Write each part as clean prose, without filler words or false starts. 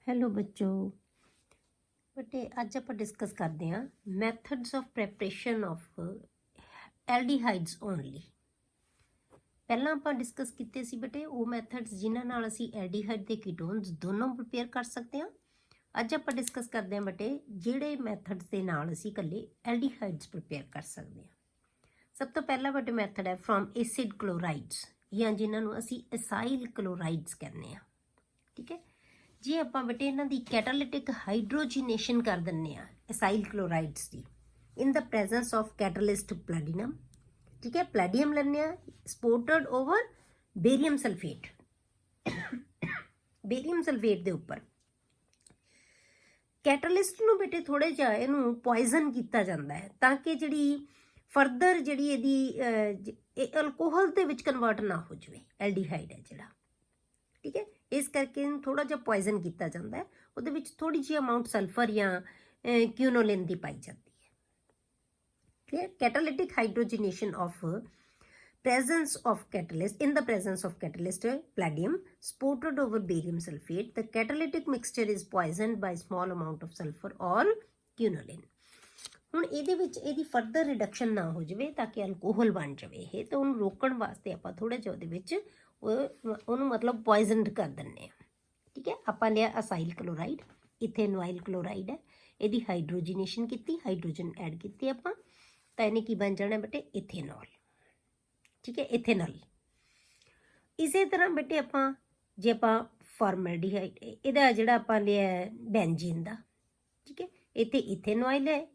Hello बच्चों। बटे अज आप डिस्कस करते हैं methods of preparation of aldehydes only. पहला आप डिस्कस किए सी बटे वो मैथड्स जिन्हां नाल असी एल्डिहाइड ते कीटोन्स दोनों प्रिपेयर कर सकते हैं। अज आप डिस्कस करते हैं बटे जिहड़े मैथड्स के नाल असी कल्ले एल्डिहाइड्स प्रिपेयर कर सकते हैं। सब तो पहला बटे मैथड है फ्रॉम एसिड क्लोराइड्स या जिन्हां नूं असी एसाइल क्लोराइड्स कहते हैं। ठीक है, जे ਆਪਾਂ ਬੇਟੇ ਇਹਨਾਂ ਦੀ ਕੈਟਾਲਿਟਿਕ ਹਾਈਡਰੋਜੀਨੇਸ਼ਨ ਕਰ ਦਿੰਨੇ ਆ ਐਸਾਈਲ ਕਲੋਰਾਈਡਸ ਦੀ ਇਨ ਦ ਪ੍ਰੈਜ਼ੈਂਸ ਆਫ ਕੈਟਾਲਿਸਟ ਪਲੈਟੀਨਮ। ਠੀਕ ਹੈ, ਪਲੈਟੀਨਮ ਲੈਂਦੇ ਆ ਸਪੋਰਟਡ ਓਵਰ ਬੇਰੀਅਮ ਸਲਫੇਟ। ਬੇਰੀਅਮ ਸਲਫੇਟ ਦੇ ਉੱਪਰ ਕੈਟਾਲਿਸਟ ਨੂੰ ਬੇਟੇ ਥੋੜੇ ਜਿਹਾ ਇਹਨੂੰ ਪੋਇਜ਼ਨ ਕੀਤਾ ਜਾਂਦਾ ਹੈ ਤਾਂ ਕਿ ਜਿਹੜੀ ਫਰਦਰ ਜਿਹੜੀ ਇਹਦੀ ਅਲਕੋਹਲ ਦੇ ਵਿੱਚ ਕਨਵਰਟ ਨਾ ਹੋ ਜਾਵੇ। ਐਲਡੀਹਾਈਡ ਹੈ ਜਿਹੜਾ, ठीक है, इस करके थोड़ा जिहा पॉइजन किया जाता है। उहदे विच थोड़ी जी अमाउंट सल्फर या क्यूनोलिन की पाई जाती है। Clear, catalytic hydrogenation of presence of catalyst in the presence of catalyst palladium supported over barium sulfate, the catalytic mixture is poisoned by small amount of sulfur or quinoline। ਹੁਣ ਇਹਦੇ ਵਿੱਚ ਇਹਦੀ further reduction ਨਾ ਹੋ ਜਾਵੇ ਤਾਂ ਕਿ alcohol ਬਣ ਜਾਵੇ ਇਹ, ਤਾਂ ਉਹਨੂੰ ਰੋਕਣ ਵਾਸਤੇ ਆਪਾਂ ਥੋੜਾ ਜਿਹਾ ਉਹਦੇ ਵਿੱਚ ਉਹਨੂੰ ਮਤਲਬ ਪੋਇਜ਼ਨਡ ਕਰ ਦਿੰਦੇ ਆ। ਠੀਕ ਹੈ, ਆਪਾਂ ਲਿਆ ਅਸਾਈਲ ਕਲੋਰਾਈਡ, ਇਥੇਨੋਇਲ ਕਲੋਰਾਈਡ ਹੈ, ਇਹਦੀ ਹਾਈਡਰੋਜੀਨੇਸ਼ਨ ਕੀਤੀ, ਹਾਈਡਰੋਜਨ ਐਡ ਕੀਤੀ ਆਪਾਂ, ਤਾਂ ਇਹਨੇ ਕੀ ਬਣ ਜਾਣਾ ਬੇਟੇ ਇਥੇਨੋਲ। ਠੀਕ ਹੈ, ਇਥੇਨਲ। ਇਸੇ ਤਰ੍ਹਾਂ ਬੇਟੇ ਆਪਾਂ ਜੇ ਆਪਾਂ ਫਾਰਮੈਲਡੀਹਾਈਡ ਇਹਦਾ ਜਿਹੜਾ ਆਪਾਂ ਲਿਆ ਬੈਂਜੀਨ ਦਾ, ਠੀਕ ਹੈ, ਇੱਥੇ ਇਥੇਨੋਇਲ ਹੈ,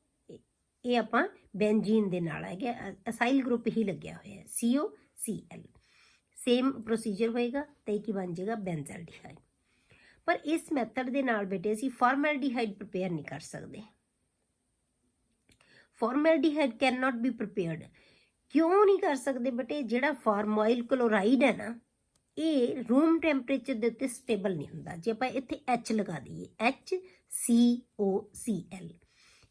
ਇਹ ਆਪਾਂ ਬੈਂਜੀਨ ਦੇ ਨਾਲ ਹੈਗਾ, ਅਸਾਈਲ ਗਰੁੱਪ ਹੀ ਲੱਗਿਆ ਹੋਇਆ ਹੈ COCl। सेम प्रोसीजर होएगा तो एक ही बन जाएगा बेंजल्डिहाइड। पर इस मैथड के नाल बेटे असी फॉर्मैल्डिहाइड प्रिपेयर नहीं कर सकते। फॉर्मैल्डिहाइड कैन नॉट बी प्रिपेयर्ड। क्यों नहीं कर सकते बेटे? जिहड़ा फॉर्मोइल क्लोराइड है ना, ये रूम टैंपरेचर के उत्ते स्टेबल नहीं हुंदा। जे आपां इत्थे H लगा दईए HCOCl,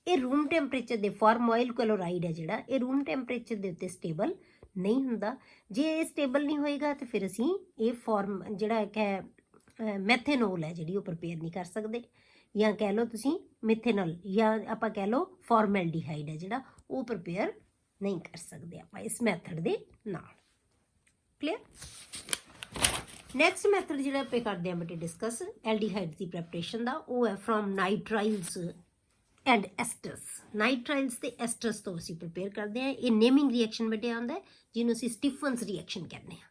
ये रूम टैंपरेचर के फॉर्मोइल क्लोराइड है जिहड़ा ये रूम टैंपरेचर के उत्ते स्टेबल नहीं हुंदा। जे ये स्टेबल नहीं होएगा तो फिर असी ये फॉर्म जिहड़ा है मैथेनोल है जिहड़ी वो प्रिपेयर नहीं कर सकते, या कह लो तुसी मिथेनॉल, या आपां कह लो फॉर्मैल्डिहाइड है जिहड़ा वो प्रिपेयर नहीं कर सकते आपां इस मैथड दे नाल। क्लियर। नैक्सट मैथड जिहड़ा आपां करदे हां बेटे डिस्कस एल्डिहाइड की प्रैपरेशन का, वो है from nitriles and asters. Nitriles ते एस्टर्स तो असी प्रिपेयर करते हैं। ये नेमिंग रिएक्शन बेटे आंदा है जिन्होंने असी स्टीफन्स रिएक्शन कहते हैं।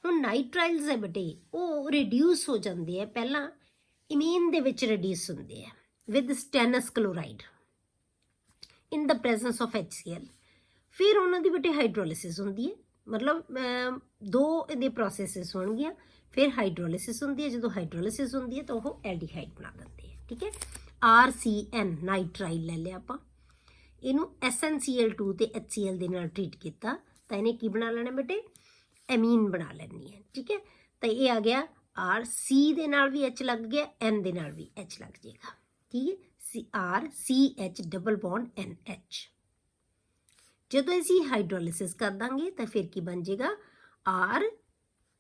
हुण नाइट्राइल्स है बेटे वो रिड्यूस हो जाते हैं, पहला इमीन दे विच रिड्यूस होंदे हैं with stannous chloride in the presence of HCl। फिर उन्हों की बेटे हाइड्रोलिसिस होंदी है, मतलब दो ये प्रोसैसिस होणगियां, फिर हाइड्रोलिसिस होंदी है। जो हाइड्रोलिसिस होंदी है तो वो एल्डिहाइड बना देंगे। ठीक है, RCN नाइट्राइल ले लिया आप, इनू SnCl2 ते HCl दे नाल ट्रीट किया तो इन्हें की बना लेना बेटे एमीन बना लेनी है। ठीक है, तो ये आ गया RC दे नाल भी H लग गया, N दे नाल भी H लग जाएगा। ठीक है, RCH डबल बॉन्ड NH। जो असी हाइड्रोलिसिस कर देंगे तो फिर की बन जाएगा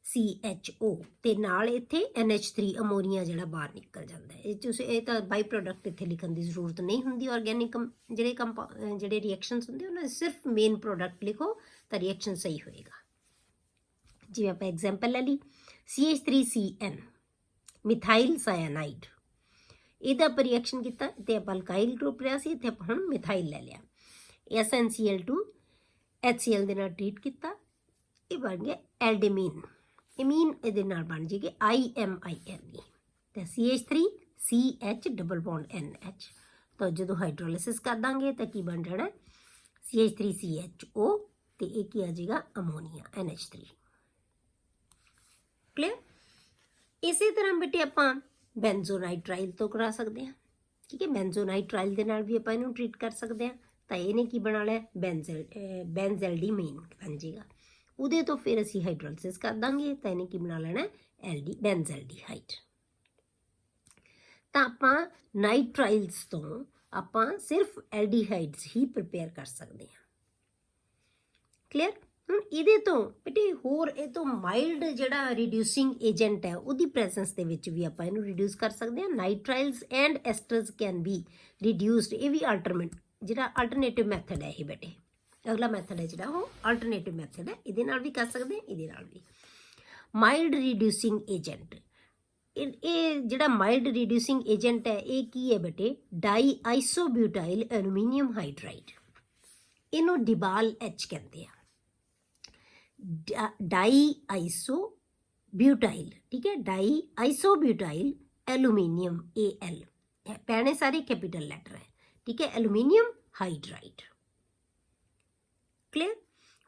RCHO ते नाल इत्थे NH3 अमोनिया जिहड़ा बाहर निकल जाता है। ये तो बाई प्रोडक्ट इत्थे लिखण की जरूरत नहीं होंदी। ऑर्गैनिक जिहड़े रिएक्शनस होंदे उन्हां दे सिर्फ मेन प्रोडक्ट लिखो तो रिएक्शन सही होएगा। जिवें आपां एग्जाम्पल ले ली CH3CN मिथाइल सायानाइड, इहदा आपां रिएक्शन कीता ते आपां अल्काइल ग्रुप लिया सी, इत्थे आपां हुण मिथाइल ले लिया। SnCl2 HCl दे नाल ट्रीट कीता, ये बन गया एल्डेमीन। इमीन ये बन जाएगी IMINE, तो CH3CH डबल बॉन्ड NH। तो जो हाइड्रोलिसिस कर देंगे तो की बन जाना CH3CHO, तो ये की आ जाएगा अमोनिया NH3। क्लियर। इसी तरह बेटे आप बेंजोनाइट्राइल तो करा सकते हैं। ठीक है, बेंजोनाइट्राइल के नाल भी आप इन्हूं ट्रीट कर सकते हैं, तो इन्हें की बना लिया बेंजेल्डीमीन बन जाएगा। उहदे तो फिर असी हाइड्रोलिसिस कर देंगे तो इन्हें की बना लेना बेंजल्डिहाइड। तो आपां नाइट्राइल्स तो आपां सिर्फ एल्डिहाइड्स ही प्रिपेयर कर सकते हैं। क्लियर। ਹੁਣ ਇਹਦੇ ਤੋਂ ਬੇਟੇ ਹੋਰ ਇਹ ਤੋਂ ਮਾਈਲਡ ਜਿਹੜਾ ਰਿਡਿਊਸਿੰਗ ਏਜੰਟ ਹੈ ਉਹਦੀ ਪ੍ਰੈਜ਼ੈਂਸ ਦੇ ਵਿੱਚ ਵੀ ਆਪਾਂ ਇਹਨੂੰ ਰਿਡਿਊਸ ਕਰ ਸਕਦੇ ਹਾਂ। ਨਾਈਟ੍ਰਾਈਲਸ ਐਂਡ ਐਸਟਰਸ ਕੈਨ ਬੀ ਰਿਡਿਊਸਡ। ਇਹ ਵੀ ਅਲਟਰਨੇਟਿਵ ਮੈਥਡ ਹੈ ਇਹ ਬੇਟੇ। ਅਗਲਾ ਮੈਥਡ ਹੈ ਜਿਹੜਾ ਉਹ ਅਲਟਰਨੇਟਿਵ ਮੈਥਡ ਹੈ, ਇਹਦੇ ਨਾਲ ਵੀ ਕਰ ਸਕਦੇ ਹਾਂ, ਇਹਦੇ ਨਾਲ ਵੀ। ਮਾਈਲਡ ਰਿਡਿਊਸਿੰਗ ਏਜੰਟ, ਇਹ ਜਿਹੜਾ ਮਾਈਲਡ ਰਿਡਿਊਸਿੰਗ ਏਜੰਟ ਹੈ ਇਹ ਕੀ ਹੈ ਬੇਟੇ? ਡਾਈ ਆਈਸੋਬਿਊਟਾਈਲ ਐਲੂਮੀਨੀਅਮ ਹਾਈਡਰਾਈਡ, ਇਹਨੂੰ ਡਿਬਾਲ ਐਚ ਕਹਿੰਦੇ ਆ। ਡਾਈ ਆਈਸੋਬਿਊਟਾਈਲ, ਠੀਕ ਹੈ, ਡਾਈ ਆਈਸੋਬਿਊਟਾਈਲ ਐਲੂਮੀਨੀਅਮ AL ਪੈਣੇ ਸਾਰੇ ਕੈਪੀਟਲ ਲੈਟਰ ਹੈ, ਠੀਕ ਹੈ, ਐਲੂਮੀਨੀਅਮ ਹਾਈਡਰਾਈਡ। ਕਲੀਅਰ?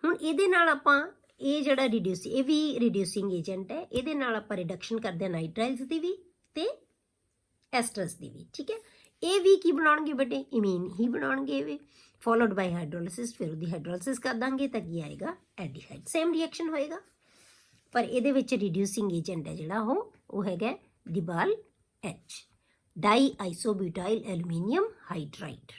ਹੁਣ ਇਹਦੇ ਨਾਲ ਆਪਾਂ ਇਹ ਜਿਹੜਾ ਇਹ ਵੀ ਰਿਡਿਊਸਿੰਗ ਏਜੰਟ ਹੈ, ਇਹਦੇ ਨਾਲ ਆਪਾਂ ਰਿਡਕਸ਼ਨ ਕਰਦੇ ਹਾਂ ਨਾਈਟ੍ਰਾਈਲਸ ਦੀ ਵੀ ਤੇ ਐਸਟਰਸ ਦੀ ਵੀ, ਠੀਕ ਹੈ। ਇਹ ਵੀ ਕੀ ਬਣਾਉਣਗੇ ਬੇਟੇ? ਇਮੀਨ ਹੀ ਬਣਾਉਣਗੇ ਇਹ ਵੀ, ਫੋਲੋਡ ਬਾਈ ਹਾਈਡਰੋਲਿਸਿਸ। ਫਿਰ ਉਹਦੀ ਹਾਈਡਰੋਲਿਸਿਸ ਕਰ ਦਾਂਗੇ ਤਾਂ ਕੀ ਆਏਗਾ? ਐਲਡੀਹਾਈਡ। ਸੇਮ ਰਿਐਕਸ਼ਨ ਹੋਏਗਾ, ਪਰ ਇਹਦੇ ਵਿੱਚ ਰਿਡਿਊਸਿੰਗ ਏਜੰਟ ਹੈ ਜਿਹੜਾ ਉਹ ਹੈਗਾ ਡਿਬਾਲ ਐਚ, ਡਾਈ ਆਈਸੋਬਿਊਟਾਈਲ ਐਲੂਮੀਨੀਅਮ ਹਾਈਡਰਾਈਡ,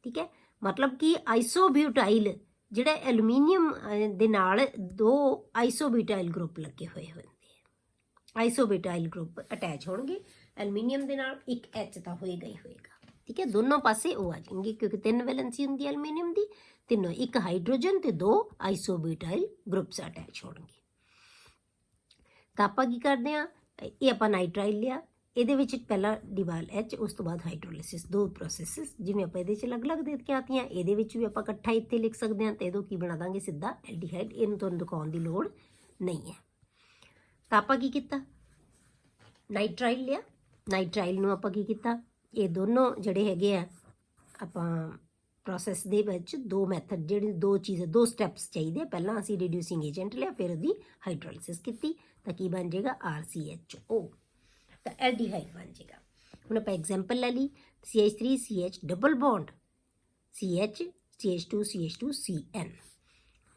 ਠੀਕ ਹੈ। ਮਤਲਬ ਕਿ ਆਈਸੋਬਿਊਟਾਈਲ ਜਿਹੜਾ ਐਲੂਮੀਨੀਅਮ ਦੇ ਨਾਲ ਦੋ ਆਈਸੋਬਿਊਟਾਈਲ ਗਰੁੱਪ ਲੱਗੇ ਹੋਏ ਹੁੰਦੇ ਆ, ਆਈਸੋਬਿਊਟਾਈਲ ਗਰੁੱਪ ਅਟੈਚ ਹੋਣਗੇ ਐਲੂਮੀਨੀਅਮ ਦੇ ਨਾਲ, ਇੱਕ ਐਚ ਤਾਂ ਹੋਏਗਾ ਹੀ ਹੋਏਗਾ, ਠੀਕ ਹੈ। ਦੋਨੋਂ ਪਾਸੇ ਉਹ ਆ ਜਾਣਗੇ ਕਿਉਂਕਿ 3 ਵੈਲੈਂਸੀ ਹੁੰਦੀ ਹੈ ਐਲੂਮੀਨੀਅਮ ਦੀ, ਤਿੰਨੋਂ, ਇੱਕ ਹਾਈਡਰੋਜਨ ਤੇ 2 ਆਈਸੋਬਿਊਟਾਈਲ ਗਰੁੱਪਸ ਅਟੈਚ ਹੋਣਗੇ। ਤਾਂ ਆਪਾਂ ਕੀ ਕਰਦੇ ਹਾਂ? ਇਹ ਆਪਾਂ ਨਾਈਟ੍ਰਾਈਲ ਲਿਆ, ਇਹਦੇ ਵਿੱਚ ਪਹਿਲਾਂ ਡਿਬਾਲ ਐਚ, ਉਸ ਤੋਂ ਬਾਅਦ ਹਾਈਡਰੋਲਿਸਿਸ, 2 ਪ੍ਰੋਸੈਸਿਸ ਜਿਵੇਂ ਆਪਾਂ ਇਹਦੇ 'ਚ ਅਲੱਗ-ਅਲੱਗ ਦੇ ਕੇ ਆਤੀਆਂ, ਇਹਦੇ ਵਿੱਚ ਵੀ ਆਪਾਂ ਇਕੱਠਾ ਇੱਥੇ ਲਿਖ ਸਕਦੇ ਹਾਂ। ਤੇ ਇਹਦੋਂ ਕੀ ਬਣਾ ਦਾਂਗੇ? ਸਿੱਧਾ ਐਲਡੀਹਾਈਡ। ਇਹਨੂੰ ਤੁਹਾਨੂੰ ਦਿਖਾਉਣ ਦੀ ਲੋੜ ਨਹੀਂ ਹੈ। ਤਾਂ ਆਪਾਂ ਕੀ ਕੀਤਾ? ਨਾਈਟ੍ਰਾਈਲ ਲਿਆ, ਨਾਈਟ੍ਰਾਈਲ ਨੂੰ ਆਪਾਂ ਕੀ ਕੀਤਾ? ਇਹ ਦੋਨੋਂ ਜਿਹੜੇ ਹੈਗੇ ਆ ਆਪਾਂ ਪ੍ਰੋਸੈਸ ਦੇ ਵਿੱਚ 2 ਮੈਥਡ, ਜਿਹੜੀ 2 ਸਟੈਪਸ ਚਾਹੀਦੇ। ਪਹਿਲਾਂ ਅਸੀਂ ਰਿਡਿਊਸਿੰਗ ਏਜੰਟ ਲਿਆ, ਫਿਰ ਉਹਦੀ ਹਾਈਡਰੋਲਿਸਿਸ ਕੀਤੀ, ਤਾਂ ਕੀ ਬਣ ਜਾਏਗਾ? RCHO, ਤਾਂ ਐਲਡੀਹਾਈਡ ਬਣ ਜਾਏਗਾ। ਹੁਣ ਆਪਾਂ ਐਗਜ਼ਾਮਪਲ ਲੈ ਲਈ, CH3CH double bond CH CH2 CH2 CN,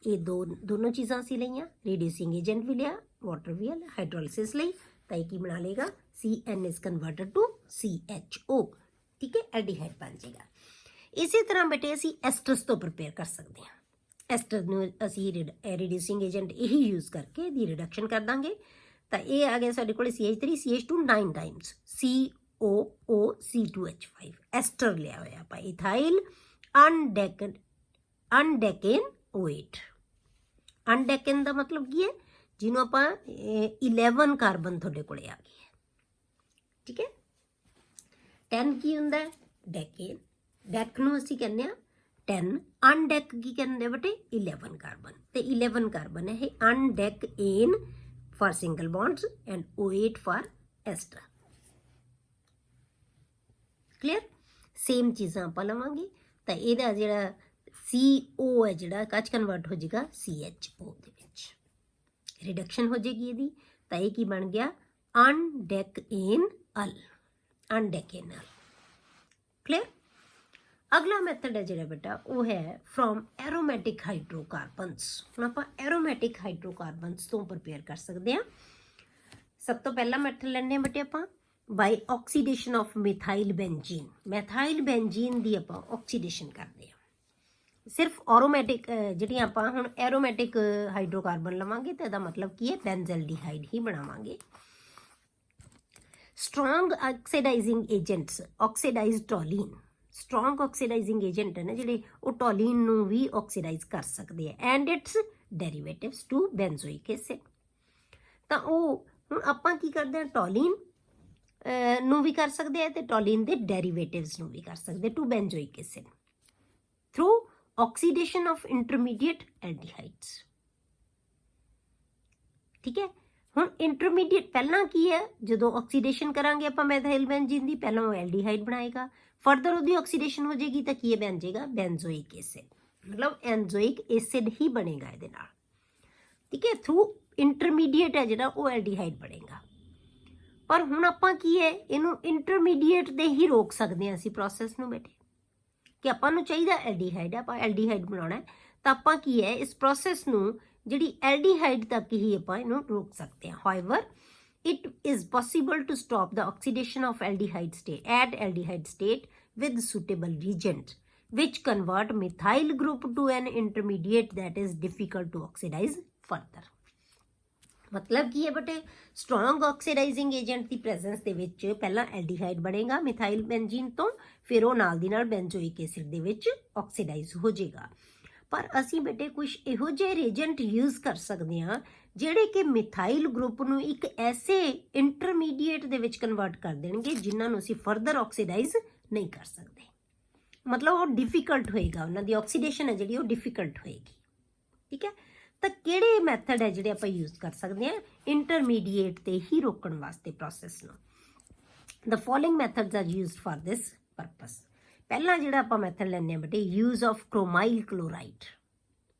ਇਹ ਦੋਨੋਂ ਚੀਜ਼ਾਂ ਅਸੀਂ ਲਈਆਂ। ਰਿਡਿਊਸਿੰਗ ਏਜੰਟ ਵੀ ਲਿਆ, ਵਾਟਰ ਵੀ ਲਿਆ, ਹਾਈਡਰੋਲਿਸਿਸ ਲਈ, ਤਾਂ ਇਹ ਕੀ ਬਣਾ ਲੇਗਾ? CN is converted to CHO, ਠੀਕ ਹੈ, ਐਲਡੀਹਾਈਡ ਬਣ ਜਾਏਗਾ। ਇਸੇ ਤਰ੍ਹਾਂ ਬੇਟੇ ਅਸੀਂ ਐਸਟਰਸ ਤੋਂ ਪ੍ਰਿਪੇਅਰ ਕਰ ਸਕਦੇ ਹਾਂ। ਐਸਟਰ ਨੂੰ ਅਸੀਂ ਰਿਡਿਊਸਿੰਗ ਏਜੰਟ ਇਹੀ ਯੂਜ਼ ਕਰਕੇ ਇਹਦੀ ਰਿਡਕਸ਼ਨ ਕਰ ਦਾਂਗੇ। ਤਾਂ ਇਹ ਆ ਗਿਆ ਸਾਡੇ ਕੋਲ CH3 CH2 9 Times COOC2H5, Aster ਲਿਆ ਹੋਇਆ ਆਪਾਂ, ਇਥਾਈਲ ਅਨਡੈਕੇਨ OH। ਅਨਡੈਕੇਨ ਦਾ ਮਤਲਬ ਕੀ ਹੈ? ਜਿਹਨੂੰ ਆਪਾਂ 11 ਕਾਰਬਨ ਤੁਹਾਡੇ ਕੋਲੇ ਆ ਗਏ ਹੈ, ਠੀਕ ਹੈ। 10 ਕੀ ਹੁੰਦਾ ਹੈ? ਡੈਕੇਨ। ਡੈਕ ਨੂੰ ਅਸੀਂ ਕਹਿੰਦੇ ਹਾਂ 10, ਅਨਡੈਕ ਕੀ ਕਹਿੰਦੇ ਬੇਟੇ? 11 ਕਾਰਬਨ, ਤੇ 11 ਕਾਰਬਨ ਹੈ ਇਹ ਅਨਡੈਕੇਨ for single bonds and OH for ester. Clear? Same ਚੀਜ਼ਾਂ ਆਪਾਂ ਲਵਾਂਗੇ, ਤਾਂ ਇਹਦਾ ਜਿਹੜਾ CO ਹੈ ਜਿਹੜਾ ਕੱਚ ਕਨਵਰਟ ਹੋ ਜਾਏਗਾ CHO ਦੇ ਵਿੱਚ, ਰਿਡਕਸ਼ਨ ਹੋ ਜਾਏਗੀ ਇਹਦੀ। ਤਾਂ ਇਹ ਕੀ ਬਣ ਗਿਆ? ਅਨਡੈਕੇਨਲ, ਅਨਡੈਕੇਨਲ। ਕਲੀਅਰ? ਅਗਲਾ ਮੈਥਡ ਹੈ ਜਿਹੜਾ ਬੇਟਾ ਉਹ ਹੈ ਫਰੋਮ ਐਰੋਮੈਟਿਕ ਹਾਈਡਰੋਕਾਰਬਨਸ। ਹੁਣ ਆਪਾਂ ਐਰੋਮੈਟਿਕ ਹਾਈਡਰੋਕਾਰਬਨਸ ਤੋਂ ਪ੍ਰਿਪੇਅਰ ਕਰ ਸਕਦੇ ਹਾਂ। ਸਭ ਤੋਂ ਪਹਿਲਾ ਮੈਥਡ ਲੈਂਦੇ ਹਾਂ ਬੇਟੇ ਆਪਾਂ ਬਾਈ ਆਕਸੀਡੇਸ਼ਨ ਆਫ ਮਿਥਾਈਲ ਬੈਂਜੀਨ। ਮੈਥਾਈਲ ਬੈਂਜੀਨ ਦੀ ਆਪਾਂ ਆਕਸੀਡੇਸ਼ਨ ਕਰਦੇ ਹਾਂ। ਸਿਰਫ ਐਰੋਮੈਟਿਕ ਜਿਹੜੀਆਂ ਆਪਾਂ ਹੁਣ ਐਰੋਮੈਟਿਕ ਹਾਈਡਰੋਕਾਰਬਨ ਲਵਾਂਗੇ ਤਾਂ ਇਹਦਾ ਮਤਲਬ ਕੀ ਹੈ? ਬੈਂਜ਼ਲਡੀਹਾਈਡ ਹੀ ਬਣਾਵਾਂਗੇ। Strong ਆਕਸੀਡਾਈਜ਼ਿੰਗ agents, oxidise ਟੋਲੀਨ, strong ਆਕਸੀਡਾਈਜ਼ਿੰਗ agent ਹੈ ਨਾ ਜਿਹੜੇ, ਉਹ ਟੋਲੀਨ ਨੂੰ ਵੀ ਆਕਸੀਡਾਈਜ਼ ਕਰ ਸਕਦੇ ਆ, and it's ਡੈਰੀਵੇਟਿਵਸ to benzoic acid. ਤਾਂ ਉਹ ਹੁਣ ਆਪਾਂ ਕੀ ਕਰਦੇ ਹਾਂ? ਟੋਲੀਨ ਨੂੰ ਵੀ ਕਰ ਸਕਦੇ ਆ ਤੇ ਟੋਲੀਨ ਦੇ ਡੈਰੀਵੇਟਿਵਸ ਨੂੰ ਵੀ ਕਰ ਸਕਦੇ to benzoic acid through oxidation of intermediate aldehydes, ਠੀਕ ਹੈ। ਹੁਣ ਇੰਟਰਮੀਡੀਏਟ ਪਹਿਲਾਂ ਕੀ ਹੈ? ਜਦੋਂ ਆਕਸੀਡੇਸ਼ਨ ਕਰਾਂਗੇ ਆਪਾਂ ਮੈਥਾਈਲ ਬੈਂਜੀਨ ਦੀ, ਪਹਿਲਾਂ ਉਹ ਐਲਡੀਹਾਈਡ ਬਣਾਏਗਾ, ਫਰਦਰ ਉਹਦੀ ਆਕਸੀਡੇਸ਼ਨ ਹੋ ਜਾਏਗੀ ਤਾਂ ਕੀ ਬਣ ਜਾਏਗਾ? ਬੈਂਜ਼ੋਇਕ ਐਸਿਡ, ਮਤਲਬ ਐਨਜ਼ੋਇਕ ਐਸਿਡ ਹੀ ਬਣੇਗਾ ਇਹਦੇ ਨਾਲ, ਠੀਕ ਹੈ। ਥਰੂ ਇੰਟਰਮੀਡੀਏਟ ਹੈ ਜਿਹੜਾ ਉਹ ਐਲਡੀਹਾਈਡ ਬਣੇਗਾ। ਪਰ ਹੁਣ ਆਪਾਂ ਕੀ ਹੈ? ਇਹਨੂੰ ਇੰਟਰਮੀਡੀਏਟ ਦੇ ਹੀ ਰੋਕ ਸਕਦੇ ਹਾਂ ਅਸੀਂ ਪ੍ਰੋਸੈਸ ਨੂੰ ਬੇਟੇ, ਕਿ ਆਪਾਂ ਨੂੰ ਚਾਹੀਦਾ ਐਲਡੀਹਾਈਡ, ਆਪਾਂ ਐਲਡੀਹਾਈਡ ਬਣਾਉਣਾ ਹੈ, ਤਾਂ ਆਪਾਂ ਕੀ ਹੈ ਇਸ ਪ੍ਰੋਸੈਸ ਨੂੰ ਜਿਹੜੀ ਐਲਡੀਹਾਈਡ ਤੱਕ ਹੀ ਆਪਾਂ ਇਹਨੂੰ ਰੋਕ ਸਕਦੇ ਹਾਂ। However, it is possible to stop the oxidation of aldehyde state at aldehyde state with suitable reagent, which convert methyl group to an intermediate that is difficult to oxidize further। मतलब की है बटे स्ट्रॉन्ग ऑक्सीडाइजिंग एजेंट की presence ਦੇ ਵਿੱਚ ਪਹਿਲਾਂ aldehyde ਬਣੇਗਾ ਮਿਥਾइल ਬੈਂਜ਼ੀਨ ਤੋਂ, ਫਿਰ ਉਹ ਨਾਲ ਦੀ ਨਾਲ ਬੈਂਜ਼ੋਇਕ ਐਸਿਡ ਦੇ ਵਿੱਚ ਆਕਸੀਡਾਈਜ਼ ਹੋ ਜਾਏਗਾ। ਪਰ ਅਸੀਂ ਬੇਟੇ ਕੁਝ ਇਹੋ ਜਿਹੇ ਰੀਜੈਂਟ ਯੂਜ਼ ਕਰ ਸਕਦੇ ਹਾਂ ਜਿਹੜੇ ਕਿ ਮਿਥਾਈਲ ਗਰੁੱਪ ਨੂੰ ਇੱਕ ਐਸੇ ਇੰਟਰਮੀਡੀਏਟ ਦੇ ਵਿੱਚ ਕਨਵਰਟ ਕਰ ਦੇਣਗੇ ਜਿਨ੍ਹਾਂ ਨੂੰ ਅਸੀਂ ਫਰਦਰ ਆਕਸੀਡਾਈਜ਼ ਨਹੀਂ ਕਰ ਸਕਦੇ। मतलब वो डिफिकल्ट होएगा, उन्होंने ऑक्सीडेशन है जी डिफिकल्ट होएगी। ठीक है, तो किहड़े मैथड है जिहड़े आपां यूज़ कर सकते हैं इंटरमीडिएट ते ही रोकण वास्ते प्रोसैस नूं। The following methods are used for this purpose. पहला जिहड़ा आपां मैथड लैंदे बेटे यूज़ ऑफ क्रोमाइल क्लोराइड।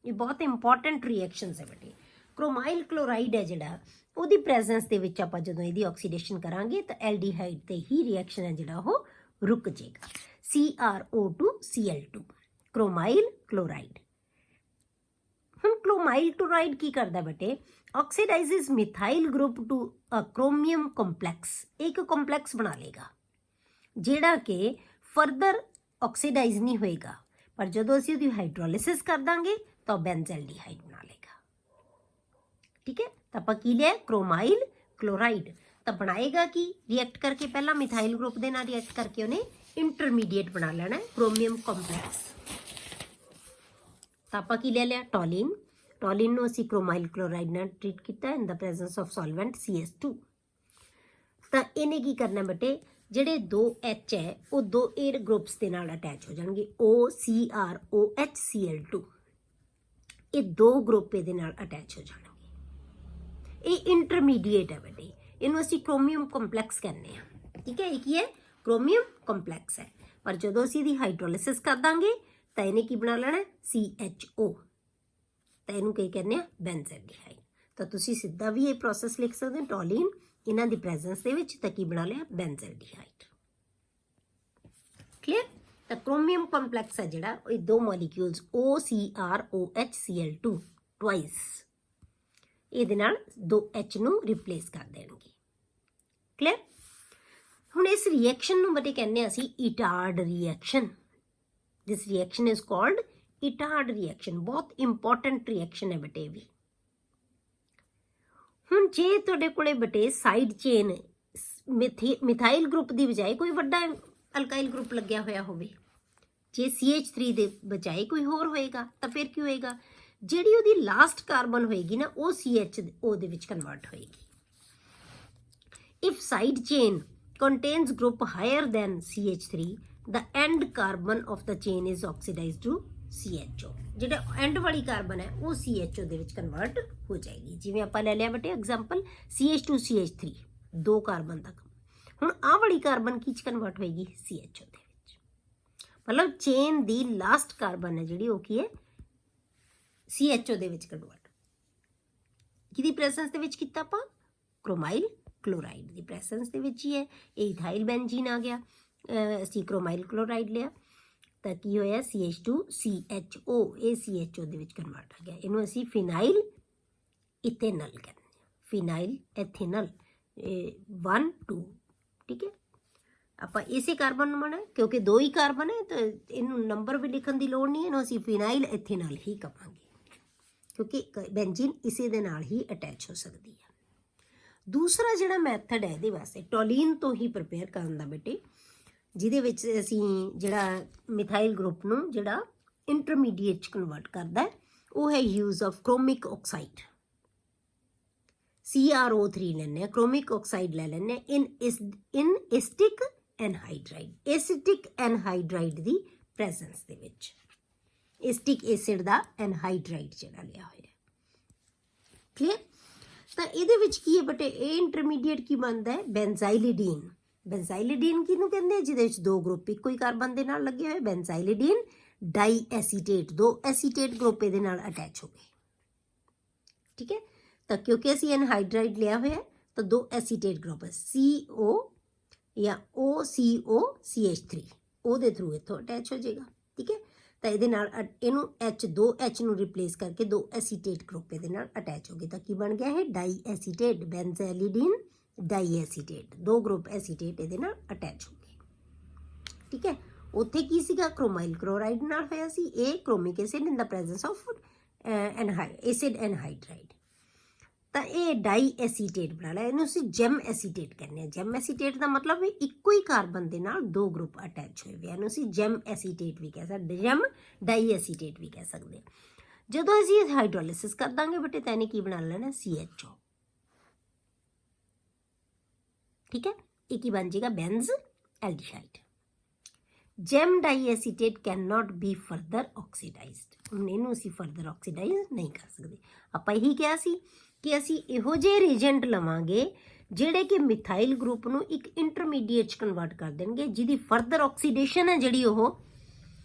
ये बहुत इंपॉर्टेंट रिएक्शनस है बेटे। क्रोमाइल क्लोराइड है जिहड़ा ਉਹਦੀ ਪ੍ਰੈਜ਼ੈਂਸ ਦੇ ਵਿੱਚ ਆਪਾਂ ਜਦੋਂ ਇਹਦੀ ਆਕਸੀਡੇਸ਼ਨ ਕਰਾਂਗੇ ਤਾਂ ਐਲਡੀਹਾਈਡ ਤੇ ਹੀ ਰਿਐਕਸ਼ਨ ਹੈ ਜਿਹੜਾ ਉਹ ਰੁਕ ਜਾਏਗਾ। CrO2 Cl2 chromyl chloride. हम क्रोमाइल क्लोराइड की करता बेटे oxidises methyl group to a chromium complex. एक कॉम्प्लैक्स बना लेगा जेड़ा कि फर्दर ऑक्सीडाइज नहीं होएगा, पर जो असीं उहदी हाइड्रोलिसिस कर देंगे तो बेंजल्डिहाइड बना लेगा। ठीक है, तो आपां की लिया क्रोमाइल क्लोराइड। तो बनाएगा कि रिएक्ट करके पहला मिथाइल ग्रुप के नाल रिएक्ट करके उन्हें इंटरमीडिएट बना लेना है क्रोमियम कॉम्प्लैक्स। तो आप की ले लिया टॉलिन। टॉलिन नूं असीं क्रोमाइल क्लोराइड नाल ट्रीट किया in the presence of solvent CH2। तो इन्हें की करना बेटे जिहड़े 2 H है वो 2 एयर ग्रुप्स के नाल अटैच हो जाएंगे OCrOH Cl2। ये 2 ग्रुप ये नाल अटैच हो जाएंगे। ये इंटरमीडिएट है बेटे, इनू असीं क्रोमियम कॉम्प्लैक्स कहने हैं। ठीक है, एक ही है क्रोमियम कॉम्प्लैक्स है, पर जो असीं इहदी हाइड्रोलिसिस कर देंगे तो इन्हें की बना लेना CHO। तो इनू की कहने बेंजल्डिहाइड। तो तुसीं सीधा भी ये प्रोसैस लिख सकते हो टॉलिन इन्हां दी प्रेजेंस दे विच, तो की बना लिया बेंजल्डिहाइड। क्लीयर। तो क्रोमियम कॉम्प्लैक्स है जिहड़ा ये 2 मॉलिक्यूल्स OCrOH Cl2 ट्वाइस ਇਹਦੇ ਨਾਲ 2H ਨੂੰ ਰਿਪਲੇਸ ਕਰ ਦੇਣਗੇ। ਕਲੀਅਰ। ਹੁਣ ਇਸ ਰਿਐਕਸ਼ਨ ਨੂੰ ਬਤੇ ਕਹਿੰਦੇ ਅਸੀਂ Etard reaction. This reaction is called Etard reaction. ਬਹੁਤ ਇੰਪੋਰਟੈਂਟ ਰਿਐਕਸ਼ਨ ਹੈ ਬਟੇ ਵੀ। ਹੁਣ ਜੇ ਤੁਹਾਡੇ ਕੋਲੇ ਬਟੇ ਸਾਈਡ ਚੇਨ ਮਿਥਾਈਲ ਗਰੁੱਪ ਦੀ ਬਜਾਏ ਕੋਈ ਵੱਡਾ ਅਲਕਾਈਲ ਗਰੁੱਪ ਲੱਗਿਆ ਹੋਇਆ ਹੋਵੇ, ਜੇ CH3 ਦੇ ਬਜਾਏ ਕੋਈ ਹੋਰ ਹੋਏਗਾ ਤਾਂ ਫਿਰ ਕੀ ਹੋਏਗਾ, ਜਿਹੜੀ ਉਹਦੀ ਲਾਸਟ ਕਾਰਬਨ ਹੋਏਗੀ ਨਾ ਉਹ CHO ਦੇ ਵਿੱਚ ਕਨਵਰਟ ਹੋਏਗੀ। If side chain contains group higher than CH3 the end carbon of the chain is oxidized to CHO। ਜਿਹੜਾ ਐਂਡ ਵਾਲੀ ਕਾਰਬਨ ਹੈ ਉਹ CHO ਦੇ ਵਿੱਚ ਕਨਵਰਟ ਹੋ ਜਾਏਗੀ। ਜਿਵੇਂ ਆਪਾਂ ਲੈ ਲਿਆ ਬੇਟੇ ਐਗਜ਼ਾਮਪਲ CH2 CH3 2 ਕਾਰਬਨ ਤੱਕ। ਹੁਣ ਆਹ ਵਾਲੀ ਕਾਰਬਨ ਕੀ ਚ ਕਨਵਰਟ ਹੋਏਗੀ CHO ਦੇ ਵਿੱਚ। ਮਤਲਬ ਚੇਨ ਦੀ ਲਾਸਟ ਕਾਰਬਨ ਹੈ ਜਿਹੜੀ ਉਹ ਕੀ ਹੈ CHO ਦੇ ਵਿੱਚ ਕਨਵਰਟ। ਕਿਹਦੀ ਪ੍ਰੈਜ਼ੈਂਸ ਦੇ ਵਿੱਚ ਕੀਤਾ ਆਪਾਂ क्रोमाइल क्लोराइड की प्रेजेंस ਦੇ ਵਿੱਚ ਹੀ ਹੈ। ਇਹ ਇਥਾਈਲ ਬੈਂਜ਼ੀਨ ਆ ਗਿਆ, ਅਸੀਂ क्रोमाइल क्लोराइड ਲਿਆ ਤਾਂ ਕੀ ਹੋਇਆ CH2 CHO। ਇਹ CHO ਦੇ ਵਿੱਚ ਕਨਵਰਟ ਆ ਗਿਆ। ਇਹਨੂੰ ਅਸੀਂ ਫਿਨਾਈਲ ਇਥੇਨਲ ਕਹਿੰਦੇ ਹਾਂ। ਫਿਨਾਈਲ ਇਥੇਨਲ 1 2। ਠੀਕ ਹੈ, ਆਪਾਂ ਇਸੇ ਕਾਰਬਨ ਨੂੰ ਮਣਾ ਕਿਉਂਕਿ 2 ਹੀ ਕਾਰਬਨ ਹੈ ਤਾਂ ਇਹਨੂੰ ਨੰਬਰ ਵੀ ਲਿਖਣ ਦੀ ਲੋੜ ਨਹੀਂ। ਇਹਨੂੰ ਅਸੀਂ ਫਿਨਾਈਲ ਇਥੇਨਲ ਹੀ ਕਹਾਂਗੇ ਕਿਉਂਕਿ ਬੈਂਜ਼ੀਨ ਇਸੇ ਦੇ ਨਾਲ ਹੀ ਅਟੈਚ ਹੋ ਸਕਦੀ ਹੈ। दूसरा जिहड़ा मैथड है ਇਹਦੇ ਵਾਸਤੇ ਟੋਲੀਨ ਤੋਂ ਹੀ ਪ੍ਰਪੇਅਰ ਕਰਨ ਦਾ ਬੇਟੇ, ਜਿਹਦੇ ਵਿੱਚ ਅਸੀਂ ਜਿਹੜਾ ਮਿਥਾਈਲ ਗਰੁੱਪ ਨੂੰ ਜਿਹੜਾ ਇੰਟਰਮੀਡੀਏਟ ਚ ਕਨਵਰਟ ਕਰਦਾ ਉਹ ਹੈ ਯੂਜ਼ ਆਫ ਕ੍ਰੋਮਿਕ ਆਕਸਾਈਡ। CrO3 ਲੈਣੇ, ਕ੍ਰੋਮਿਕ ਆਕਸਾਈਡ ਲੈ ਲੈਣੇ ਇਨ ਐਸਿਟਿਕ ਐਨਹਾਈਡਰਾਈਡ। ਐਸਿਟਿਕ ਐਨਹਾਈਡਰਾਈਡ ਦੀ ਪ੍ਰੈਜ਼ੈਂਸ ਦੇ ਵਿੱਚ ਐਸਿਟਿਕ ਐਸਿਡ ਦਾ ਐਨਹਾਈਡਰਾਈਡ ਜਿਹੜਾ ਲਿਆ ਹੋਇਆ। ਕਲੀਅਰ। ਤਾਂ ਇਹਦੇ ਵਿੱਚ ਕੀ ਹੈ ਬੇਟੇ ਇਹ ਇੰਟਰਮੀਡੀਏਟ ਕੀ ਬਣਦਾ ਹੈ ਬੈਂਜ਼ਾਈਲੀਡੀਨ। ਬੈਂਜ਼ਾਈਲੀਡੀਨ ਕਿਹਨੂੰ ਕਹਿੰਦੇ ਜਿਹਦੇ ਵਿੱਚ 2 ਗਰੁੱਪ ਇੱਕੋ ਹੀ ਕਾਰਬਨ ਦੇ ਨਾਲ ਲੱਗੇ ਹੋਏ। ਬੈਂਜ਼ਾਈਲੀਡੀਨ ਡਾਈ ਐਸੀਟੇਟ 2 ਐਸੀਟੇਟ ਗਰੁੱਪ ਇਹਦੇ ਨਾਲ ਅਟੈਚ ਹੋ ਗਏ। ਠੀਕ ਹੈ, ਤਾਂ ਕਿਉਂਕਿ ਅਸੀਂ ਐਨਹਾਈਡਰਾਈਡ ਲਿਆ ਹੋਇਆ ਤਾਂ 2 ਐਸੀਟੇਟ ਗਰੁੱਪ CO ਜਾਂ OCO CH3 ਉਹਦੇ ਥਰੂ ਇੱਥੋਂ ਅਟੈਚ ਹੋ ਜਾਏਗਾ। ਠੀਕ ਹੈ, ਤਾਂ ਇਹਦੇ ਨਾਲ ਇਹਨੂੰ H2H ਨੂੰ ਰਿਪਲੇਸ ਕਰਕੇ 2 ਐਸੀਟੇਟ ਗਰੁੱਪ ਇਹਦੇ ਨਾਲ ਅਟੈਚ ਹੋ ਗਏ ਤਾਂ ਕੀ ਬਣ ਗਿਆ ਹੈ ਡਾਈ ਐਸੀਟੇਟ ਬੈਂਜ਼ਾਈਲੀਡੀਨ ਡਾਈ ਐਸੀਟੇਟ। 2 ਗਰੁੱਪ ਐਸੀਟੇਟ ਇਹਦੇ ਨਾਲ ਅਟੈਚ ਹੋ ਗਏ। ਠੀਕ ਹੈ, ਉੱਥੇ ਕੀ ਸੀਗਾ, ਕ੍ਰੋਮਾਈਲ ਕਲੋਰਾਈਡ ਨਾਲ ਹੋਇਆ ਸੀ। ਇਹ chromic acid in the presence of acid anhydride. ਤਾਂ ਇਹ ਡਾਈ ਐਸੀਟੇਟ ਬਣਾ ਲਿਆ, ਇਹਨੂੰ ਅਸੀਂ ਜੈਮ ਐਸੀਟੇਟ ਕਹਿੰਦੇ ਹਾਂ। ਜੈਮ ਐਸੀਟੇਟ ਦਾ ਮਤਲਬ ਵੀ ਇੱਕੋ ਹੀ ਕਾਰਬਨ ਦੇ ਨਾਲ ਦੋ ਗਰੁੱਪ ਅਟੈਚ ਹੋਏ ਹੋਏ, ਇਹਨੂੰ ਅਸੀਂ ਜੈਮ ਐਸੀਟੇਟ ਵੀ ਕਹਿ ਸਕਦੇ, ਜੈਮ ਡਾਈ ਐਸੀਟੇਟ ਵੀ ਕਹਿ ਸਕਦੇ ਹਾਂ। ਜਦੋਂ ਅਸੀਂ ਇਹ ਹਾਈਡਰੋਲਿਸਿਸ ਕਰ ਦਾਂਗੇ ਬੇਟੇ ਤਾਂ ਇਹਨੇ ਕੀ ਬਣਾ ਲੈਣਾ, CHO। ਠੀਕ ਹੈ, ਇਹ ਕੀ ਬਣ ਜਾਏਗਾ, benzaldehyde. Gem diacetate can not be further oxidized. ਹੁਣ ਇਹਨੂੰ ਅਸੀਂ ਫਰਦਰ ਆਕਸੀਡਾਈਜ਼ ਨਹੀਂ ਕਰ ਸਕਦੇ। ਆਪਾਂ ਇਹੀ ਕਿਹਾ ਸੀ ਕਿ ਅਸੀਂ ਇਹੋ ਜਿਹੇ ਰੀਜੈਂਟ ਲਵਾਂਗੇ ਜਿਹੜੇ ਕਿ ਮਿਥਾਈਲ ਗਰੁੱਪ ਨੂੰ ਇੱਕ ਇੰਟਰਮੀਡੀਏਟ 'ਚ ਕਨਵਰਟ ਕਰ ਦੇਣਗੇ, ਜਿਹਦੀ ਫਰਦਰ ਆਕਸੀਡੇਸ਼ਨ ਹੈ ਜਿਹੜੀ ਉਹ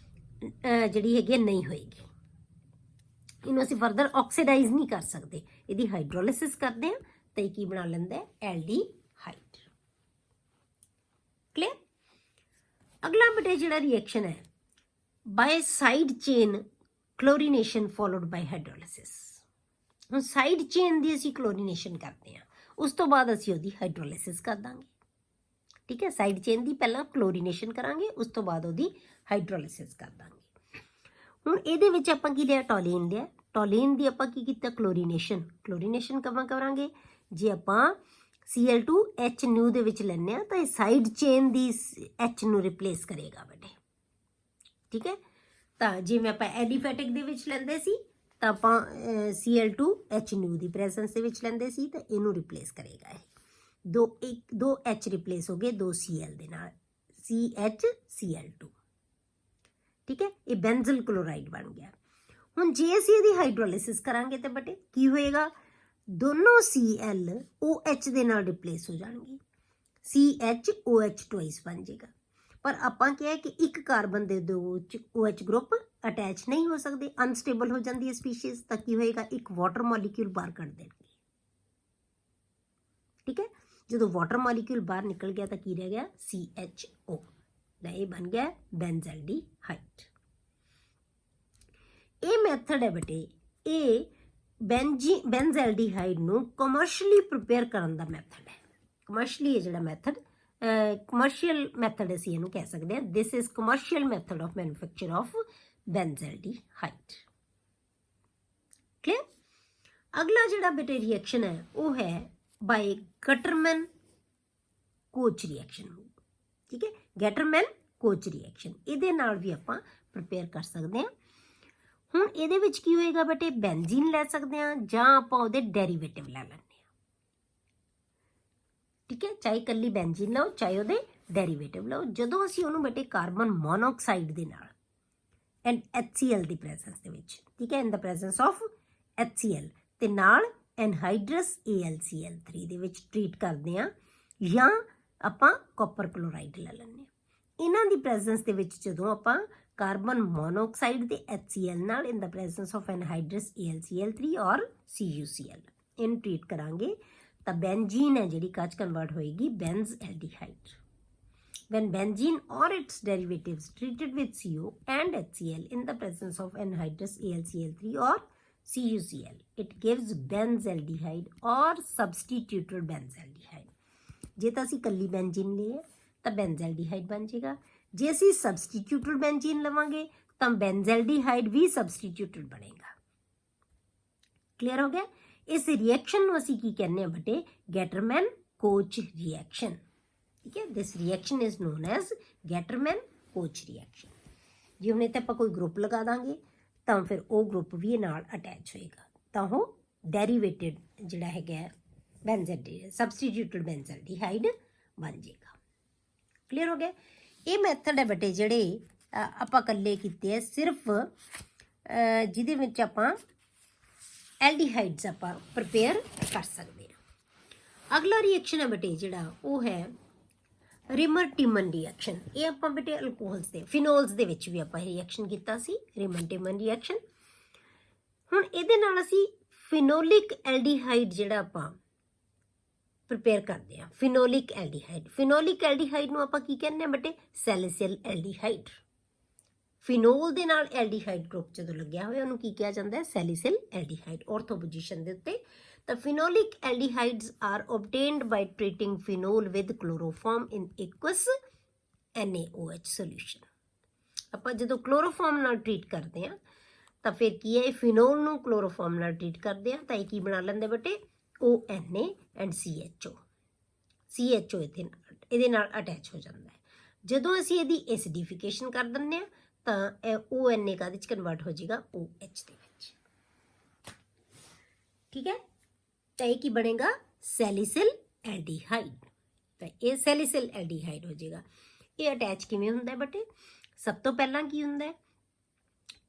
ਜਿਹੜੀ ਹੈਗੀ ਨਹੀਂ ਹੋਏਗੀ। ਇਹਨੂੰ ਅਸੀਂ ਫਰਦਰ ਆਕਸੀਡਾਈਜ਼ ਨਹੀਂ ਕਰ ਸਕਦੇ। ਇਹਦੀ ਹਾਈਡਰੋਲਿਸਿਸ ਕਰਦੇ ਹਾਂ ਤਾਂ ਇਹ ਕੀ ਬਣਾ ਲੈਂਦਾ ਹੈ, ਐਲਡੀਹਾਈਡ। ਕਲੀਅਰ। ਅਗਲਾ ਬੇਟੇ ਜਿਹੜਾ ਰਿਐਕਸ਼ਨ ਹੈ, ਬਾਏ ਸਾਈਡ ਚੇਨ ਕਲੋਰੀਨੇਸ਼ਨ ਫੋਲੋਡ ਬਾਈ ਹਾਈਡਰੋਲਿਸਿਸ। ਹੁਣ ਸਾਈਡ ਚੇਨ ਦੀ ਅਸੀਂ ਕਲੋਰੀਨੇਸ਼ਨ ਕਰਦੇ ਹਾਂ, ਉਸ ਤੋਂ ਬਾਅਦ ਅਸੀਂ ਉਹਦੀ ਹਾਈਡਰੋਲਿਸਿਸ ਕਰ ਦਾਂਗੇ। ਠੀਕ ਹੈ, ਸਾਈਡ ਚੇਨ ਦੀ ਪਹਿਲਾਂ ਕਲੋਰੀਨੇਸ਼ਨ ਕਰਾਂਗੇ, ਉਸ ਤੋਂ ਬਾਅਦ ਉਹਦੀ ਹਾਈਡਰੋਲਿਸਿਸ ਕਰ ਦਾਂਗੇ। ਹੁਣ ਇਹਦੇ ਵਿੱਚ ਆਪਾਂ ਕੀ ਲਿਆ, ਟੋਲੀਨ ਲਿਆ। ਟੋਲੀਨ ਦੀ ਆਪਾਂ ਕੀ ਕੀਤਾ, ਕਲੋਰੀਨੇਸ਼ਨ ਕਦੋਂ ਕਰਾਂਗੇ, ਜੇ ਆਪਾਂ Cl2H ਨਿਊ ਦੇ ਵਿੱਚ ਲੈਂਦੇ ਹਾਂ ਤਾਂ ਇਹ ਸਾਈਡ ਚੇਨ ਦੀ H ਨੂੰ ਰਿਪਲੇਸ ਕਰੇਗਾ ਬੇਟੇ। ਠੀਕ ਹੈ, ਤਾਂ ਜਿਵੇਂ ਆਪਾਂ ਐਲੀਫੈਟਿਕ ਦੇ ਵਿੱਚ ਲੈਂਦੇ ਸੀ ਤਾਂ ਆਪਾਂ Cl2H ਨਿਊ ਦੀ ਪ੍ਰੈਜ਼ੈਂਸ ਦੇ ਵਿੱਚ ਲੈਂਦੇ ਸੀ ਤਾਂ ਇਹਨੂੰ ਰਿਪਲੇਸ ਕਰੇਗਾ। ਇਹ ਦੋ H ਰਿਪਲੇਸ ਹੋ ਗਏ, ਦੋ Cl ਦੇ ਨਾਲ, CHCl2। ਠੀਕ ਹੈ, ਇਹ ਬੈਂਜ਼ਲ ਕਲੋਰਾਈਡ ਬਣ ਗਿਆ। ਹੁਣ ਜੇ ਅਸੀਂ ਇਹਦੀ ਹਾਈਡਰੋਲਿਸਿਸ ਕਰਾਂਗੇ ਤਾਂ ਬੇਟੇ ਕੀ ਹੋਏਗਾ, ਦੋਨੋਂ Cl OH ਦੇ ਨਾਲ ਰਿਪਲੇਸ ਹੋ ਜਾਣਗੇ, CHOH ਟਵਾਈਸ ਬਣ ਜਾਏਗਾ। ਪਰ ਆਪਾਂ ਕਿਹਾ ਕਿ ਇੱਕ ਕਾਰਬਨ ਦੇ ਦੋ OH ਗਰੁੱਪ ਅਟੈਚ ਨਹੀਂ ਹੋ ਸਕਦੇ, ਅਨਸਟੇਬਲ ਹੋ ਜਾਂਦੀ ਹੈ ਸਪੀਸ਼ੀਜ਼, ਤਾਂ ਕੀ ਹੋਏਗਾ, ਇੱਕ ਵਾਟਰ ਮੋਲੀਕਿਊਲ ਬਾਹਰ ਕੱਢ ਦੇਣਗੇ। ਠੀਕ ਹੈ, ਜਦੋਂ ਵਾਟਰ ਮੋਲੀਕਿਊਲ ਬਾਹਰ ਨਿਕਲ ਗਿਆ ਤਾਂ ਕੀ ਰਹਿ ਗਿਆ, CHO। ਤਾਂ ਇਹ ਬਣ ਗਿਆ ਬੈਂਜ਼ੈਲਡੀਹਾਈਡ। ਇਹ ਮੈਥਡ ਹੈ ਬੇਟੇ, ਇਹ ਬੈਂਜ਼ੈਲਡੀਹਾਈਡ ਨੂੰ ਕਮਰਸ਼ੀਅਲੀ ਪ੍ਰਿਪੇਅਰ ਕਰਨ ਦਾ ਮੈਥਡ ਹੈ। ਕਮਰਸ਼ੀਅਲੀ ਇਹ ਜਿਹੜਾ ਮੈਥਡ, ਕਮਰਸ਼ੀਅਲ ਮੈਥਡ ਅਸੀਂ ਇਹਨੂੰ ਕਹਿ ਸਕਦੇ ਹਾਂ। This is commercial method of manufacture of benzaldehyde. Clear. ਅਗਲਾ ਜਿਹੜਾ ਬੇਟੇ ਰਿਐਕਸ਼ਨ ਹੈ ਉਹ ਹੈ ਬਾਈ ਗਟਰਮੈਨ ਕੋਚ ਰਿਐਕਸ਼ਨ। ਠੀਕ ਹੈ, ਗੈਟਰਮੈਨ ਕੋਚ ਰਿਐਕਸ਼ਨ, ਇਹਦੇ ਨਾਲ ਵੀ ਆਪਾਂ ਪ੍ਰਿਪੇਅਰ ਕਰ ਸਕਦੇ ਹਾਂ। ਹੁਣ ਇਹਦੇ ਵਿੱਚ ਕੀ ਹੋਏਗਾ ਬੇਟੇ, ਬੈਂਜ਼ੀਨ ਲੈ ਸਕਦੇ ਹਾਂ ਜਾਂ ਆਪਾਂ ਉਹਦੇ ਡੈਰੀਵੇਟਿਵ ਲੈ ਲੈਂਦੇ ਹਾਂ। ਠੀਕ ਹੈ, ਚਾਹੇ ਇਕੱਲੀ ਬੈਂਜ਼ੀਨ ਲਓ ਚਾਹੇ ਉਹਦੇ ਡੈਰੀਵੇਟਿਵ ਲਓ। ਜਦੋਂ ਅਸੀਂ ਉਹਨੂੰ ਬੇਟੇ ਕਾਰਬਨ ਮੋਨੋਆਕਸਾਈਡ ਦੇ ਨਾਲ ਐਂਡ HCl ਦੀ ਪ੍ਰੈਜ਼ੈਂਸ ਦੇ ਵਿੱਚ, ਠੀਕ ਹੈ, ਇਨ ਦਾ ਪ੍ਰੈਜ਼ੈਂਸ ਆਫ HCl ਤੇ ਨਾਲ ਐਨਹਾਈਡਰਸ AlCl3 ਦੇ ਵਿੱਚ ਟ੍ਰੀਟ ਕਰਦੇ ਹਾਂ, ਜਾਂ ਆਪਾਂ ਕਾਪਰ ਕਲੋਰਾਈਡ ਲੈ ਲੈਂਦੇ ਹਾਂ। ਇਹਨਾਂ ਦੀ ਪ੍ਰੈਜ਼ੈਂਸ ਦੇ ਵਿੱਚ ਜਦੋਂ ਆਪਾਂ ਕਾਰਬਨ ਮੋਨੋਆਕਸਾਈਡ ਤੇ HCl ਨਾਲ ਇਨ ਦਾ ਪ੍ਰੈਜ਼ੈਂਸ ਆਫ ਐਨਹਾਈਡਰਸ AlCl3 ਔਰ CuCl ਇਹਨੂੰ ਟ੍ਰੀਟ ਕਰਾਂਗੇ ਤਾਂ ਬੈਂਜ਼ੀਨ ਹੈ ਜਿਹੜੀ ਕਾਚ ਕਨਵਰਟ ਹੋਏਗੀ ਬੈਂਜ਼ਐਲਡੀਹਾਈਡ। When benzene or its derivatives treated with CO and HCl in the presence of anhydrous AlCl3 or CuCl, it gives benzaldehyde or substituted benzaldehyde. ਜੇ ਤਾਂ ਅਸੀਂ ਕੱਲੀ ਬੈਂਜ਼ੀਨ ਲਈਏ ਤਾਂ ਬੈਂਜ਼ੈਲਡੀਹਾਈਡ ਬਣ ਜਾਏਗਾ। ਜੇ ਅਸੀਂ ਸਬਸਟੀਟਿਊਟਡ ਬੈਂਜ਼ੀਨ ਲਵਾਂਗੇ ਤਾਂ ਬੈਂਜ਼ੈਲਡੀਹਾਈਡ ਵੀ ਸਬਸਟੀਟਿਊਟਡ ਬਣੇਗਾ। ਕਲੀਅਰ ਹੋ ਗਿਆ। ਇਸ ਰਿਐਕਸ਼ਨ ਨੂੰ ਅਸੀਂ ਕੀ ਕਹਿੰਦੇ ਹਾਂ ਬੇਟੇ, ਗੈਟਰਮੈਨ ਕੋਚ ਰਿਐਕਸ਼ਨ। ਠੀਕ ਹੈ, this reaction is known as Gattermann Koch reaction. ਜੇ ਹੁਣ ਇੱਥੇ ਆਪਾਂ ਕੋਈ ਗਰੁੱਪ ਲਗਾ ਦਾਂਗੇ ਤਾਂ ਫਿਰ ਉਹ ਗਰੁੱਪ ਵੀ ਇਹ ਨਾਲ ਅਟੈਚ ਹੋਏਗਾ, ਤਾਂ ਉਹ ਡੈਰੀਵੇਟਿਡ ਜਿਹੜਾ ਹੈਗਾ ਸਬਸਟੀਟਿਊਟਡ ਬੈਂਜ਼ਲਡੀਹਾਈਡ ਬਣ ਜਾਏਗਾ। ਕਲੀਅਰ ਹੋ ਗਿਆ। ਇਹ ਮੈਥਡ ਹੈ ਬੇਟੇ ਜਿਹੜੇ ਆਪਾਂ ਇਕੱਲੇ ਕੀਤੇ ਹੈ, ਸਿਰਫ ਜਿਹਦੇ ਵਿੱਚ ਆਪਾਂ ਐਲਡੀਹਾਈਡਸ ਆਪਾਂ ਪ੍ਰਿਪੇਅਰ ਕਰ ਸਕਦੇ ਹਾਂ। ਅਗਲਾ ਰਿਐਕਸ਼ਨ ਹੈ ਬੇਟੇ ਜਿਹੜਾ ਉਹ ਹੈ ਰਿਮਰ-ਟਿਮਨ ਰਿਐਕਸ਼ਨ। ਇਹ ਆਪਾਂ ਬੇਟੇ ਅਲਕੋਹਲਸ ਦੇ ਫਿਨੋਲਸ ਦੇ ਵਿੱਚ ਵੀ ਆਪਾਂ ਇਹ ਰਿਐਕਸ਼ਨ ਕੀਤਾ ਸੀ, ਰਿਮਰ-ਟਿਮਨ ਰਿਐਕਸ਼ਨ। ਹੁਣ ਇਹਦੇ ਨਾਲ ਅਸੀਂ ਫਿਨੋਲਿਕ ਐਲਡੀਹਾਈਡ ਜਿਹੜਾ ਆਪਾਂ ਪ੍ਰਿਪੇਅਰ ਕਰਦੇ ਹਾਂ, ਫਿਨੋਲਿਕ ਐਲਡੀਹਾਈਡ। ਫਿਨੋਲਿਕ ਐਲਡੀਹਾਈਡ ਨੂੰ ਆਪਾਂ ਕੀ ਕਹਿੰਦੇ ਹਾਂ ਬੇਟੇ, ਸੈਲੀਸਿਲ ਐਲਡੀਹਾਈਡ। ਫਿਨੋਲ ਦੇ ਨਾਲ ਐਲਡੀਹਾਈਡ ਗਰੁੱਪ ਜਦੋਂ ਲੱਗਿਆ ਹੋਇਆ ਉਹਨੂੰ ਕੀ ਕਿਹਾ ਜਾਂਦਾ ਹੈ, ਸੈਲੀਸਿਲ ਐਲਡੀਹਾਈਡ। ਔਰਥੋ ਪੋਜੀਸ਼ਨ ਦੇ ਉੱਤੇ the phenolic aldehydes are obtained by treating phenol with chloroform in aqueous NaOH solution. ਆਪਾਂ ਜਦੋਂ ਕਲੋਰੋਫਾਰਮ ਨਾਲ ਟ੍ਰੀਟ ਕਰਦੇ ਆ ਤਾਂ ਫਿਰ ਕੀ ਹੈ, ਇਹ ਫਿਨੋਲ ਨੂੰ ਕਲੋਰੋਫਾਰਮ ਨਾਲ ਟ੍ਰੀਟ ਕਰਦੇ ਆ ਤਾਂ ਇਹ ਕੀ ਬਣਾ ਲੈਂਦੇ ਬੇਟੇ, ONA ਐਂਡ CHO ਇਹਦੇ ਨਾਲ ਅਟੈਚ ਹੋ ਜਾਂਦਾ ਹੈ। ਜਦੋਂ ਅਸੀਂ ਇਹਦੀ ਐਸਿਡੀਫਿਕੇਸ਼ਨ ਕਰ ਦਿੰਦੇ ਆ ਤਾਂ ਇਹ ONA ਕਾਹਦੇ ਚ ਕਨਵਰਟ ਹੋ ਜਾਏਗਾ, OH ਦੇ ਵਿੱਚ। ਠੀਕ ਹੈ, ਤਾਂ ਇਹ ਕੀ ਬਣੇਗਾ, ਸੈਲੀਸਿਲ ਐਲਡੀਹਾਈਡ। ਤਾਂ ਇਹ ਸੈਲੀਸਿਲ ਐਲਡੀਹਾਈਡ ਹੋ ਜਾਏਗਾ। ਇਹ ਅਟੈਚ ਕਿਵੇਂ ਹੁੰਦਾ ਹੈ ਬੇਟੇ, ਸਭ ਤੋਂ ਪਹਿਲਾਂ ਕੀ ਹੁੰਦਾ ਹੈ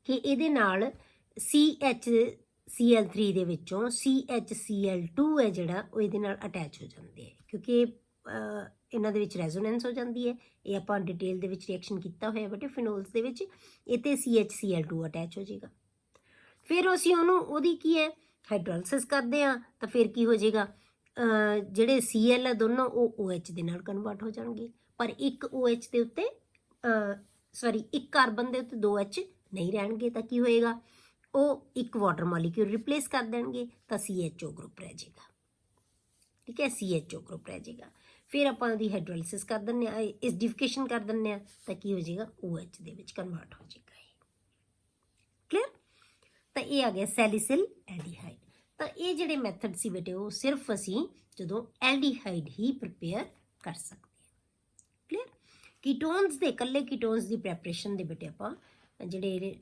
ਕਿ ਇਹਦੇ ਨਾਲ CHCl3 ਦੇ ਵਿੱਚੋਂ CHCl2 ਹੈ ਜਿਹੜਾ, ਉਹ ਇਹਦੇ ਨਾਲ ਅਟੈਚ ਹੋ ਜਾਂਦੇ ਹੈ, ਕਿਉਂਕਿ ਇਹਨਾਂ ਦੇ ਵਿੱਚ ਰੈਜ਼ੋਨੈਂਸ ਹੋ ਜਾਂਦੀ ਹੈ। ਇਹ ਆਪਾਂ ਡਿਟੇਲ ਦੇ ਵਿੱਚ ਰਿਐਕਸ਼ਨ ਕੀਤਾ ਹੋਇਆ ਬੇਟੇ ਫਿਨੋਲਸ ਦੇ ਵਿੱਚ, ਇਹ ਤੇ CHCl2 ਅਟੈਚ ਹੋ ਜਾਏਗਾ। ਫਿਰ ਅਸੀਂ ਉਹਦੀ ਕੀ ਹੈ, ਹਾਈਡਰੋਲਿਸਿਸ ਕਰਦੇ ਆ ਤਾਂ ਫਿਰ ਕੀ ਹੋ ਜਾਏਗਾ, ਜਿਹੜੇ Cl ਹੈ ਦੋਨੋਂ ਉਹ OH ਦੇ ਨਾਲ ਕਨਵਰਟ ਹੋ ਜਾਣਗੇ, ਪਰ ਇੱਕ OH ਦੇ ਉੱਤੇ ਇੱਕ ਕਾਰਬਨ ਦੇ ਉੱਤੇ 2 H ਨਹੀਂ ਰਹਿਣਗੇ, ਤਾਂ ਕੀ ਹੋਏਗਾ, ਉਹ ਇੱਕ ਵਾਟਰ ਮੋਲੀਕਿਊਲ ਰਿਪਲੇਸ ਕਰ ਦੇਣਗੇ ਤਾਂ CHO ਗਰੁੱਪ ਰਹਿ ਜਾਏਗਾ। ਠੀਕ ਹੈ, CHO ਗਰੁੱਪ ਰਹਿ ਜਾਏਗਾ। ਫਿਰ ਆਪਾਂ ਉਹਦੀ ਹਾਈਡਰੋਲਿਸਿਸ ਕਰ ਦਿੰਦੇ ਆ, ਐਸਿਡੀਫਿਕੇਸ਼ਨ ਕਰ ਦਿੰਦੇ ਆ ਤਾਂ ਕੀ ਹੋ ਜਾਏਗਾ, OH ਦੇ ਵਿੱਚ ਕਨਵਰਟ ਹੋ ਜਾਏਗਾ। ਕਲੀਅਰ, ਤਾਂ ਇਹ ਆ ਗਿਆ ਸੈਲੀਸਿਲ ਐਲਡੀਹਾਈਡ। ਤਾਂ ਇਹ ਜਿਹੜੇ ਮੈਥਡ ਸੀ ਬੇਟੇ, ਉਹ ਸਿਰਫ ਅਸੀਂ ਜਦੋਂ ਐਲਡੀਹਾਈਡ ਹੀ ਪ੍ਰਿਪੇਅਰ ਕਰ ਸਕਦੇ ਹਾਂ। ਕਲੀਅਰ, ਕੀਟੋਨਸ ਦੇ ਇਕੱਲੇ ਕੀਟੋਨਸ ਦੀ ਪ੍ਰੈਪਰੇਸ਼ਨ ਦੇ ਬੇਟੇ ਆਪਾਂ ਜਿਹੜੇ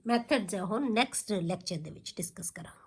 ਮੈਥਡਸ ਆ ਉਹ ਨੈਕਸਟ ਲੈਕਚਰ ਦੇ ਵਿੱਚ ਡਿਸਕਸ ਕਰਾਂਗੇ।